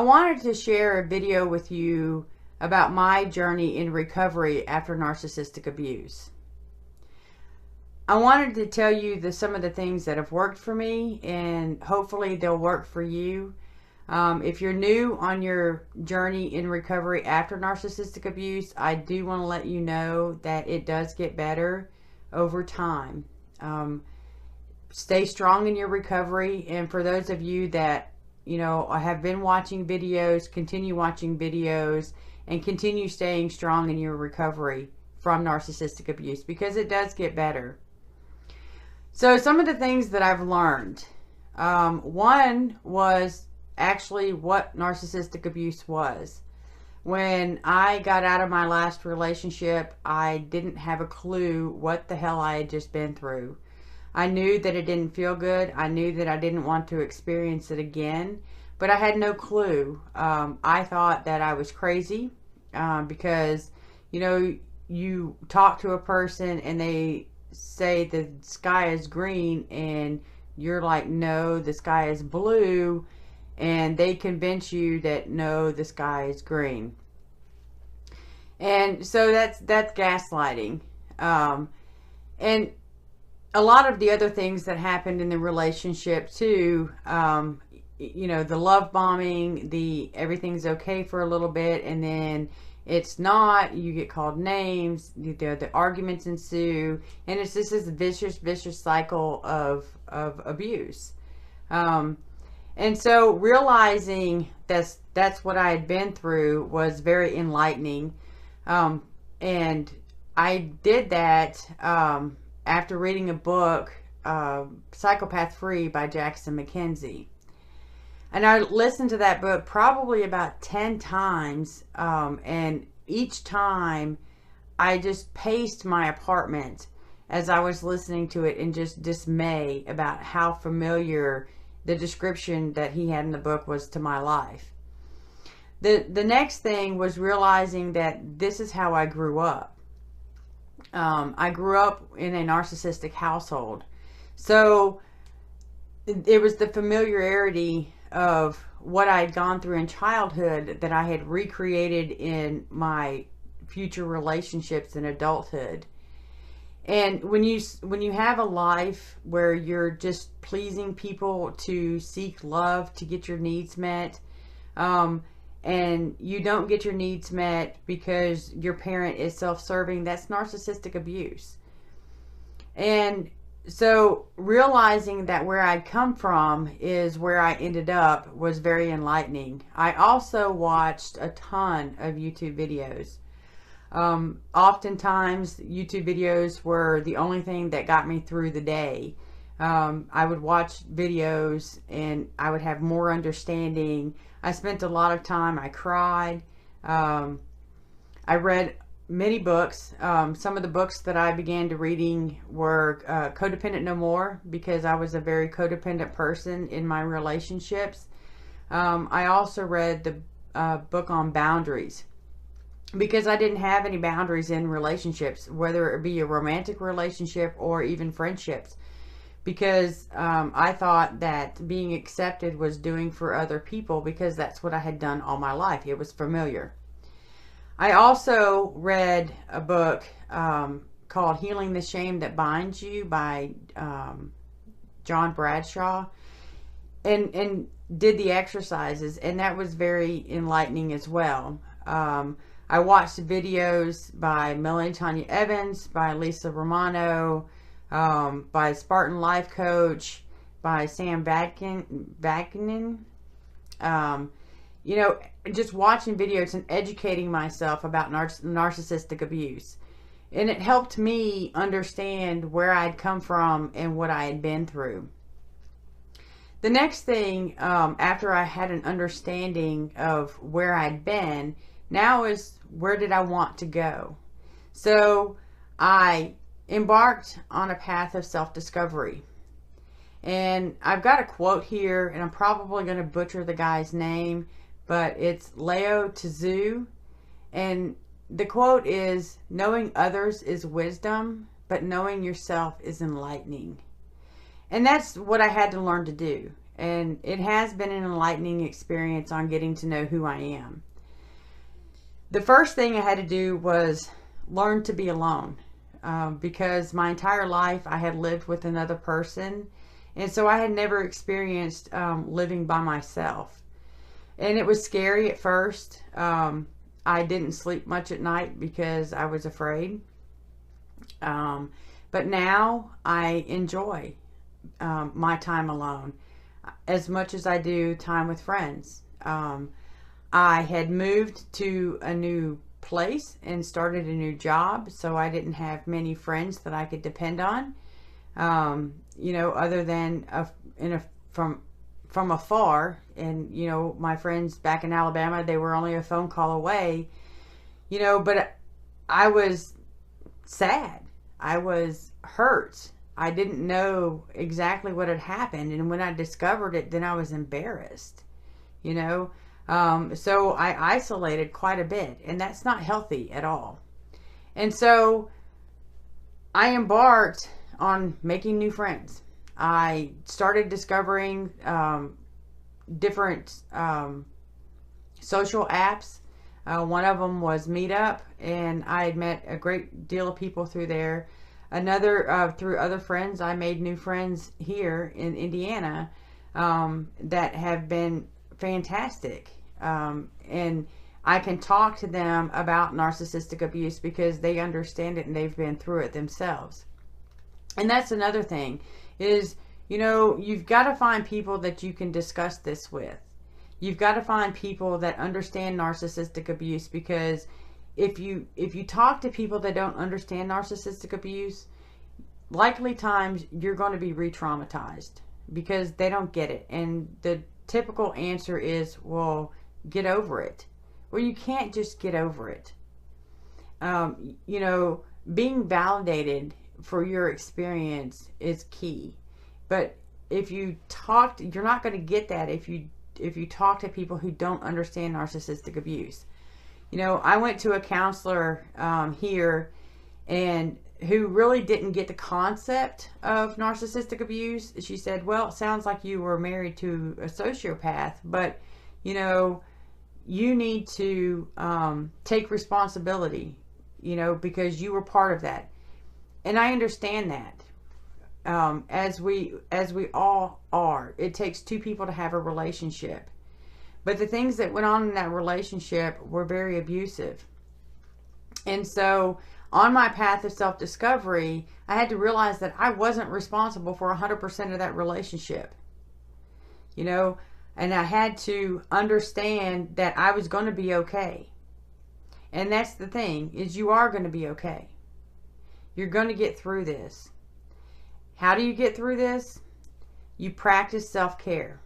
wanted to share a video with you about my journey in recovery after narcissistic abuse. I wanted to tell you some of the things that have worked for me, and hopefully they'll work for you. If you're new on your journey in recovery after narcissistic abuse, I do want to let you know that it does get better over time. Stay strong in your recovery, and for those of you that have been watching videos, continue watching videos and continue staying strong in your recovery from narcissistic abuse, because it does get better. So some of the things that I've learned, one was actually what narcissistic abuse was. When I got out of my last relationship, I didn't have a clue what the hell I had just been through. I knew that it didn't feel good. I knew that I didn't want to experience it again, but I had no clue. I thought that I was crazy because, you talk to a person and they say the sky is green and you're like, no, the sky is blue, and they convince you that no, the sky is green. And so that's gaslighting. And a lot of the other things that happened in the relationship too, the love bombing, the everything's okay for a little bit and then it's not, you get called names, the arguments ensue, and it's just this vicious cycle of abuse. And so realizing that's what I had been through was very enlightening. And I did that after reading a book, Psychopath Free by Jackson McKenzie. And I listened to that book probably about 10 times. And each time I just paced my apartment as I was listening to it in just dismay about how familiar the description that he had in the book was to my life. The next thing was realizing that this is how I grew up. I grew up in a narcissistic household. So it was the familiarity of what I had gone through in childhood that I had recreated in my future relationships in adulthood. And when you have a life where you're just pleasing people to seek love, to get your needs met, and you don't get your needs met because your parent is self-serving, that's narcissistic abuse. And so realizing that where I'd come from is where I ended up was very enlightening. I also watched a ton of YouTube videos. Oftentimes YouTube videos were the only thing that got me through the day. I would watch videos and I would have more understanding. I spent a lot of time, I cried. I read many books. Some of the books that I began to reading were Codependent No More, because I was a very codependent person in my relationships. I also read the book on boundaries, because I didn't have any boundaries in relationships, whether it be a romantic relationship or even friendships, because I thought that being accepted was doing for other people, because that's what I had done all my life. It was familiar. I also read a book called Healing the Shame That Binds You by John Bradshaw, and did the exercises, and that was very enlightening as well. I watched videos by Melanie Tanya Evans, by Lisa Romano, by Spartan Life Coach, by Sam Vaknin. Just watching videos and educating myself about narcissistic abuse. And it helped me understand where I'd come from and what I had been through. The next thing, after I had an understanding of where I'd been, now is where did I want to go? So I embarked on a path of self-discovery. And I've got a quote here, and I'm probably going to butcher the guy's name, but it's Lao Tuz. And the quote is, knowing others is wisdom, but knowing yourself is enlightening. And that's what I had to learn to do. And it has been an enlightening experience on getting to know who I am. The first thing I had to do was learn to be alone, because my entire life I had lived with another person, and so I had never experienced living by myself. And it was scary at first. I didn't sleep much at night because I was afraid. But now I enjoy my time alone as much as I do time with friends. I had moved to a new place and started a new job, so I didn't have many friends that I could depend on, other than from afar. And my friends back in Alabama, they were only a phone call away, but I was sad. I was hurt. I didn't know exactly what had happened, and when I discovered it, then I was embarrassed, so I isolated quite a bit, and that's not healthy at all. And so I embarked on making new friends. I started discovering different social apps. One of them was Meetup, and I had met a great deal of people through there. Another, through other friends, I made new friends here in Indiana that have been fantastic. And I can talk to them about narcissistic abuse because they understand it and they've been through it themselves. And that's another thing is, you've got to find people that you can discuss this with. You've got to find people that understand narcissistic abuse, because if you talk to people that don't understand narcissistic abuse, likely times you're going to be re-traumatized because they don't get it. And the typical answer is, well, get over it. Well, you can't just get over it. Being validated for your experience is key. But if you talk, you're not going to get that if you talk to people who don't understand narcissistic abuse. I went to a counselor here, and who really didn't get the concept of narcissistic abuse. She said, well, it sounds like you were married to a sociopath, but you need to take responsibility, because you were part of that. And I understand that. As we all are. It takes two people to have a relationship. But the things that went on in that relationship were very abusive. And so on my path of self-discovery, I had to realize that I wasn't responsible for 100% of that relationship. And I had to understand that I was going to be okay. And that's the thing, is you are going to be okay. You're going to get through this. How do you get through this? You practice self-care.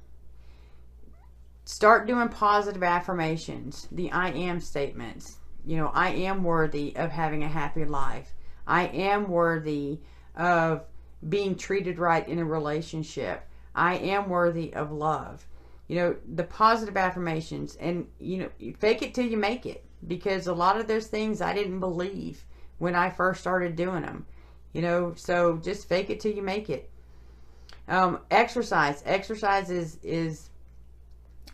Start doing positive affirmations, the I am statements. I am worthy of having a happy life. I am worthy of being treated right in a relationship. I am worthy of love. The positive affirmations, and you fake it till you make it, because a lot of those things I didn't believe when I first started doing them. So just fake it till you make it. Exercise is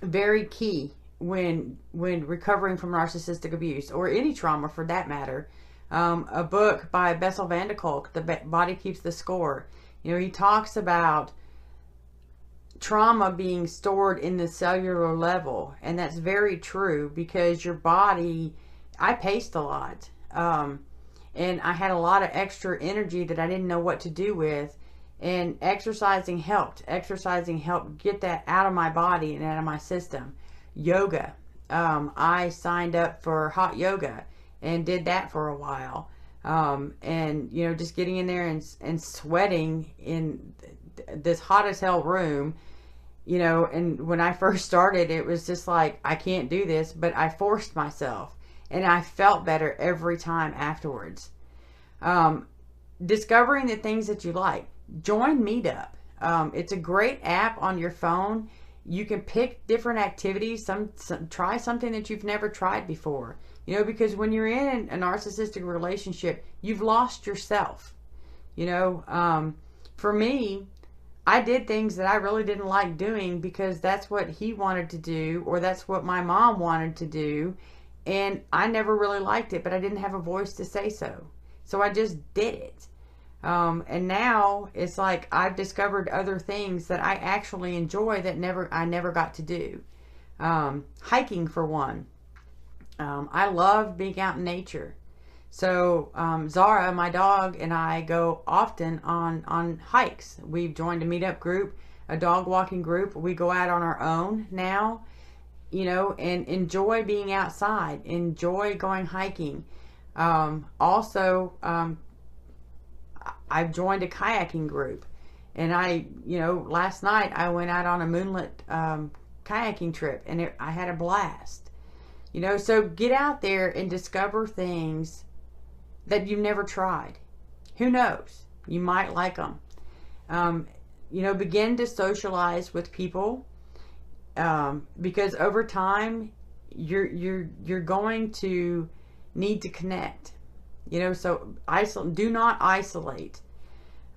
very key when recovering from narcissistic abuse, or any trauma for that matter. A book by Bessel van der Kolk, The Body Keeps the Score. He talks about trauma being stored in the cellular level, and that's very true, because your body, I paced a lot, and I had a lot of extra energy that I didn't know what to do with, and exercising helped get that out of my body and out of my system. Yoga, I signed up for hot yoga and did that for a while, and just getting in there and sweating in this hot as hell room, and when I first started, it was just like, I can't do this, but I forced myself, and I felt better every time afterwards. Discovering the things that you like. Join Meetup. It's a great app on your phone. You can pick different activities. Try something that you've never tried before. Because when you're in a narcissistic relationship, you've lost yourself. For me, I did things that I really didn't like doing because that's what he wanted to do, or that's what my mom wanted to do. And I never really liked it, but I didn't have a voice to say so. So I just did it. And now it's like I've discovered other things that I actually enjoy that I never got to do. Hiking, for one. I love being out in nature. So Zara, my dog, and I go often on hikes. We've joined a meetup group, a dog walking group. We go out on our own now, you know, and enjoy being outside, enjoy going hiking. Also, I've joined a kayaking group, and last night I went out on a moonlit kayaking trip, and I had a blast. You know, so get out there and discover things that you've never tried. Who knows? You might like them. You know, begin to socialize with people, because over time you're going to need to connect. You know, so do not isolate.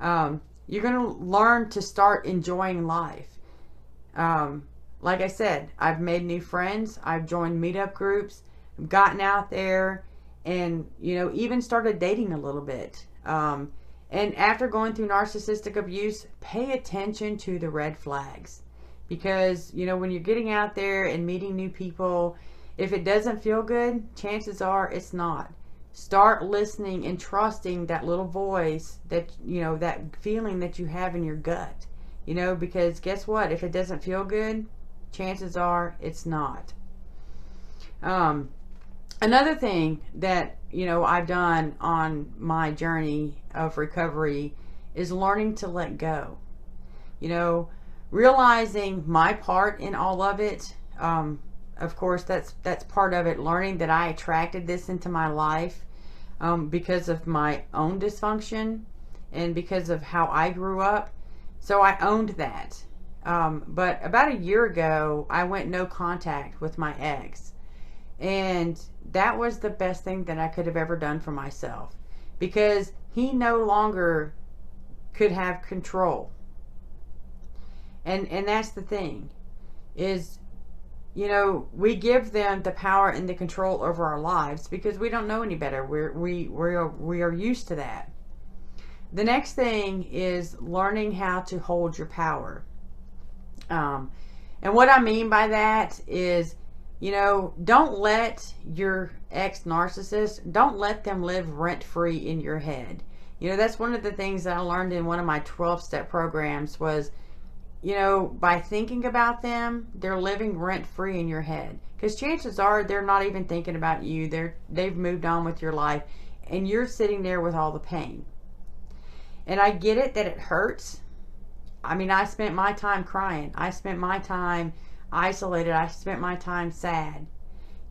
You're going to learn to start enjoying life. Like I said, I've made new friends. I've joined meetup groups. I've gotten out there and, you know, even started dating a little bit. And after going through narcissistic abuse, pay attention to the red flags. Because, you know, when you're getting out there and meeting new people, if it doesn't feel good, chances are it's not. Start listening and trusting that little voice, that, you know, that feeling that you have in your gut. You know, because guess what? If it doesn't feel good, chances are it's not. Another thing that, you know, I've done on my journey of recovery is learning to let go. You know, realizing my part in all of it. Of course, that's part of it. Learning that I attracted this into my life because of my own dysfunction and because of how I grew up. So I owned that. But about a year ago, I went no contact with my ex. And that was the best thing that I could have ever done for myself, because he no longer could have control. And that's the thing, is, you know, we give them the power and the control over our lives because we don't know any better. We are used to that. The next thing is learning how to hold your power. And what I mean by that is, you know, don't let your ex-narcissist, don't let them live rent-free in your head. You know, that's one of the things that I learned in one of my 12-step programs was, you know, by thinking about them, they're living rent-free in your head. Because chances are they're not even thinking about you. They've moved on with your life, and you're sitting there with all the pain. And I get it that it hurts. I mean, I spent my time crying. I spent my time isolated. I spent my time sad.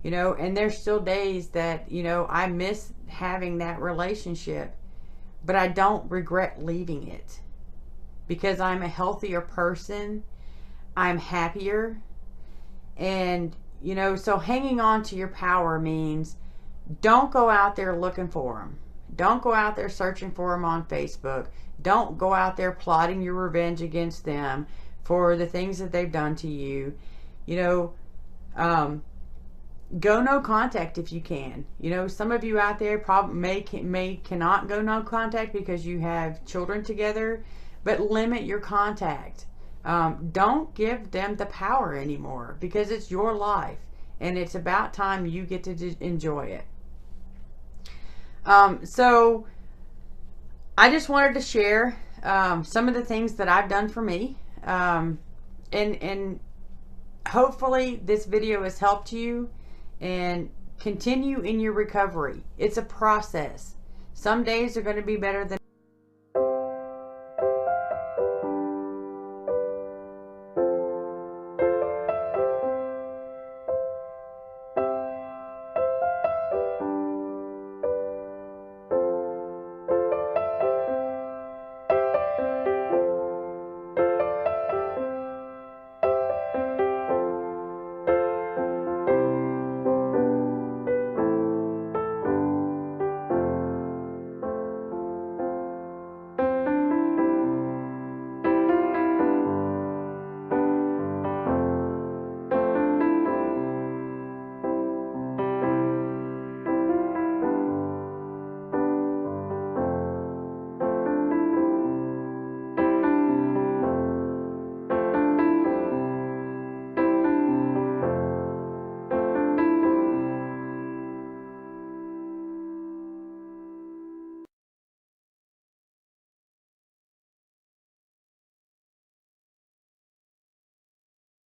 You know, and there's still days that, you know, I miss having that relationship. But I don't regret leaving it. Because I'm a healthier person. I'm happier. And, you know, so hanging on to your power means don't go out there looking for them. Don't go out there searching for them on Facebook. Don't go out there plotting your revenge against them for the things that they've done to you. You know, go no contact if you can. You know, some of you out there probably cannot go no contact because you have children together, but limit your contact. Don't give them the power anymore because it's your life and it's about time you get to enjoy it. So I just wanted to share some of the things that I've done for me, and hopefully this video has helped you, and continue in your recovery. It's a process. Some days are going to be better than